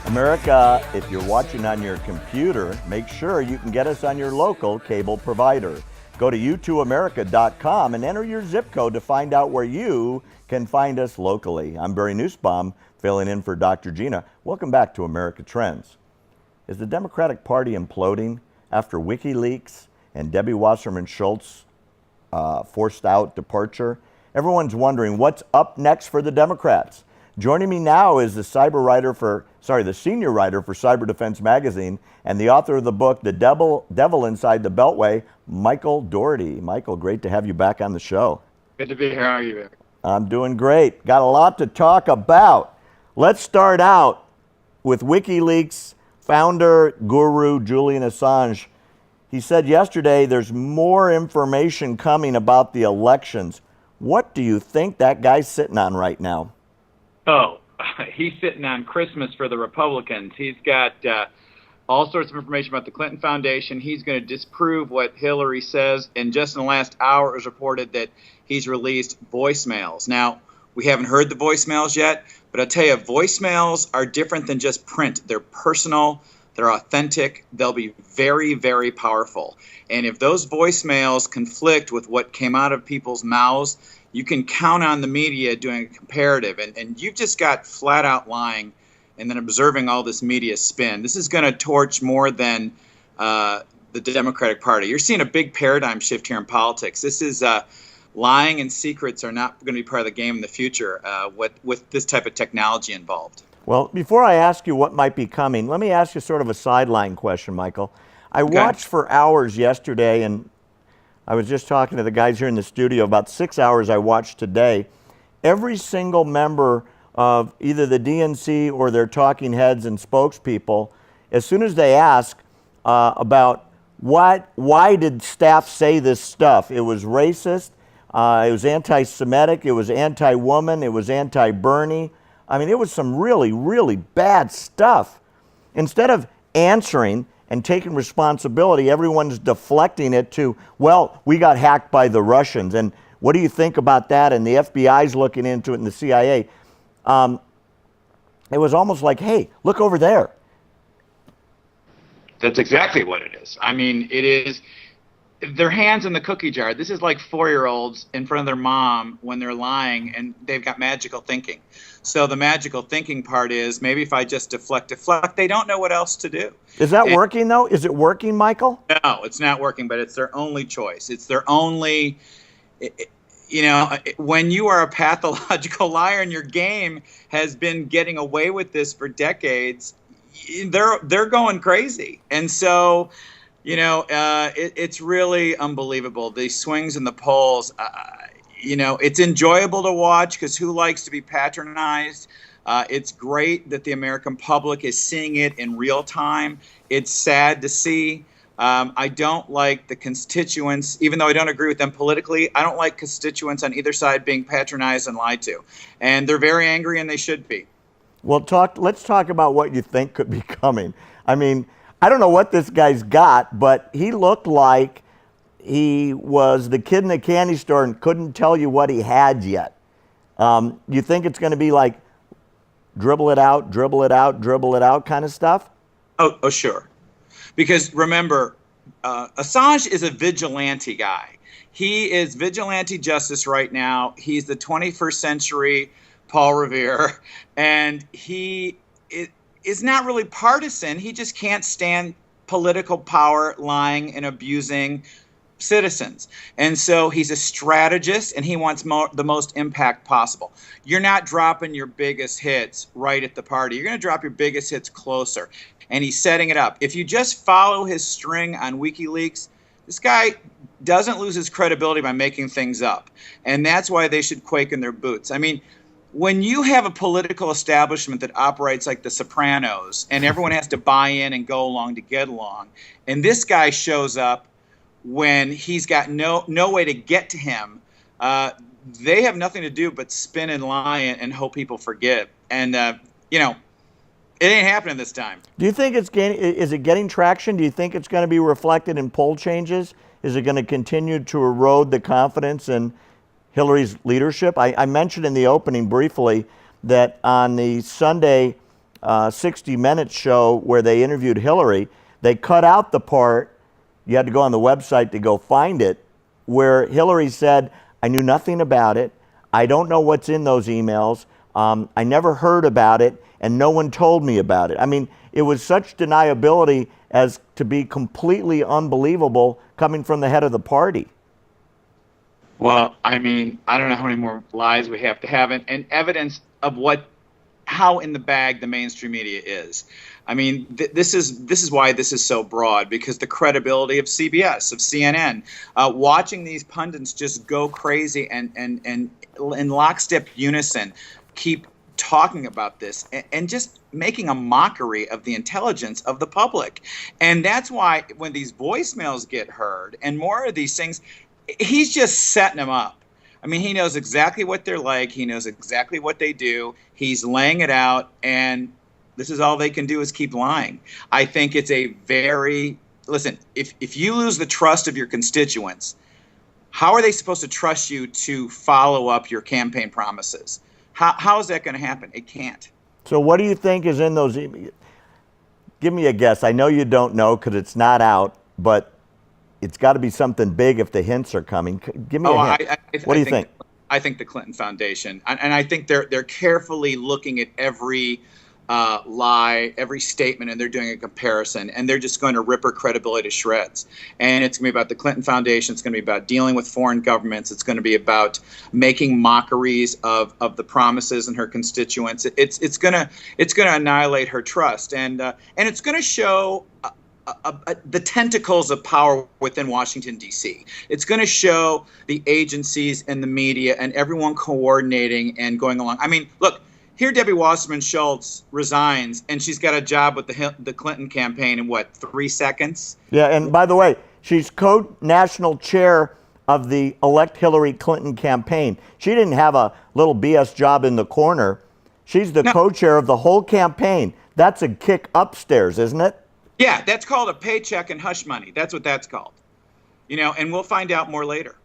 America, if you're watching on your computer, make sure you can get us on your local cable provider. Go to u2america.com and enter your zip code to find out where you can find us locally. I'm Barry Nussbaum, filling in for Dr. Gina. Welcome back to America Trends. Is the Democratic Party imploding after WikiLeaks and Debbie Wasserman Schultz forced out departure? Everyone's wondering what's up next for the Democrats. Joining me now is the senior writer for Cyber Defense Magazine and the author of the book, The Devil Inside the Beltway, Michael Dougherty. Michael, great to have you back on the show. Good to be here. How are you, Vic? I'm doing great. Got a lot to talk about. Let's start out with WikiLeaks founder, guru, Julian Assange. He said yesterday there's more information coming about the elections. What do you think that guy's sitting on right now? Oh, he's sitting on Christmas for the Republicans. He's got all sorts of information about the Clinton Foundation. He's going to disprove what Hillary says. And just in the last hour, it was reported that he's released voicemails. Now, we haven't heard the voicemails yet, but I'll tell you, voicemails are different than just print. They're personal. They're authentic. They'll be very, very powerful. And if those voicemails conflict with what came out of people's mouths, you can count on the media doing a comparative. And you've just got flat out lying and then observing all this media spin. This is going to torch more than the Democratic Party. You're seeing a big paradigm shift here in politics. This is lying and secrets are not going to be part of the game in the future with this type of technology involved. Well, before I ask you what might be coming, let me ask you sort of a sideline question, Michael. I watched for hours yesterday, and I was just talking to the guys here in the studio, about 6 hours I watched today. Every single member of either the DNC or their talking heads and spokespeople, as soon as they ask about why did staff say this stuff, it was racist, it was anti-Semitic, it was anti-woman, it was anti-Bernie. I mean, it was some really, really bad stuff. Instead of answering and taking responsibility, everyone's deflecting it to, well, we got hacked by the Russians. And what do you think about that? And the FBI's looking into it and the CIA. It was almost like, hey, look over there. That's exactly what it is. I mean, it is their hands in the cookie jar. This is like 4-year-olds in front of their mom when they're lying and they've got magical thinking. So the magical thinking part is maybe if I just deflect, they don't know what else to do. Is that working though? Is it working, Michael? No, it's not working, but it's their only choice. It's their only, when you are a pathological liar and your game has been getting away with this for decades, they're going crazy. And so, it's really unbelievable. The swings in the polls, it's enjoyable to watch because who likes to be patronized? It's great that the American public is seeing it in real time. It's sad to see. I don't like the constituents, even though I don't agree with them politically, I don't like constituents on either side being patronized and lied to. And they're very angry, and they should be. Well, let's talk about what you think could be coming. I mean, I don't know what this guy's got, but he looked like he was the kid in the candy store and couldn't tell you what he had yet. You think it's going to be like dribble it out, dribble it out, dribble it out kind of stuff? Oh, sure. Because remember, Assange is a vigilante guy. He is vigilante justice right now. He's the 21st century Paul Revere, and he is not really partisan. He just can't stand political power, lying and abusing citizens. And so he's a strategist, and he wants the most impact possible. You're not dropping your biggest hits right at the party. You're going to drop your biggest hits closer. And he's setting it up. If you just follow his string on WikiLeaks, this guy doesn't lose his credibility by making things up. And that's why they should quake in their boots. I mean, when you have a political establishment that operates like the Sopranos and everyone has to buy in and go along to get along, and this guy shows up when he's got no way to get to him, they have nothing to do but spin and lie and hope people forget. And, it ain't happening this time. Do you think is it getting traction? Do you think it's going to be reflected in poll changes? Is it going to continue to erode the confidence in Hillary's leadership? I mentioned in the opening briefly that on the Sunday 60 Minutes show where they interviewed Hillary, they cut out the part, you had to go on the website to go find it, where Hillary said, I knew nothing about it. I don't know what's in those emails. I never heard about it, and no one told me about it. I mean, it was such deniability as to be completely unbelievable coming from the head of the party. Well, I mean, I don't know how many more lies we have to have, and evidence of how in the bag the mainstream media is. I mean, this is why this is so broad, because the credibility of CBS, of CNN, watching these pundits just go crazy and in lockstep unison keep talking about this and just making a mockery of the intelligence of the public. And that's why when these voicemails get heard and more of these things, he's just setting them up. I mean, he knows exactly what they're like. He knows exactly what they do. He's laying it out, and this is all they can do is keep lying. I think it's listen, if you lose the trust of your constituents, how are they supposed to trust you to follow up your campaign promises? How is that going to happen? It can't. So what do you think is in those emails? Give me a guess. I know you don't know because it's not out, but it's got to be something big if the hints are coming. Give me a hint. What do you think? I think the Clinton Foundation, and I think they're carefully looking at every lie, every statement, and they're doing a comparison, and they're just going to rip her credibility to shreds. And it's going to be about the Clinton Foundation. It's going to be about dealing with foreign governments. It's going to be about making mockeries of the promises and her constituents. It's going to annihilate her trust, and it's going to show the tentacles of power within Washington, D.C. It's going to show the agencies and the media and everyone coordinating and going along. I mean, look, here Debbie Wasserman Schultz resigns, and she's got a job with the Clinton campaign in, 3 seconds? Yeah, and by the way, she's co-national chair of the Elect Hillary Clinton campaign. She didn't have a little BS job in the corner. She's the co-chair of the whole campaign. That's a kick upstairs, isn't it? Yeah, that's called a paycheck and hush money. That's what that's called. And we'll find out more later.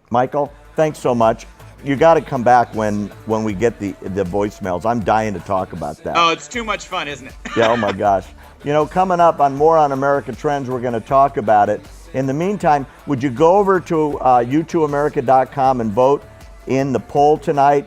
Michael, thanks so much. You got to come back when we get the voicemails. I'm dying to talk about that. Oh, it's too much fun, isn't it? Yeah, oh my gosh. Coming up on More on America Trends, we're going to talk about it. In the meantime, would you go over to u2america.com and vote in the poll tonight?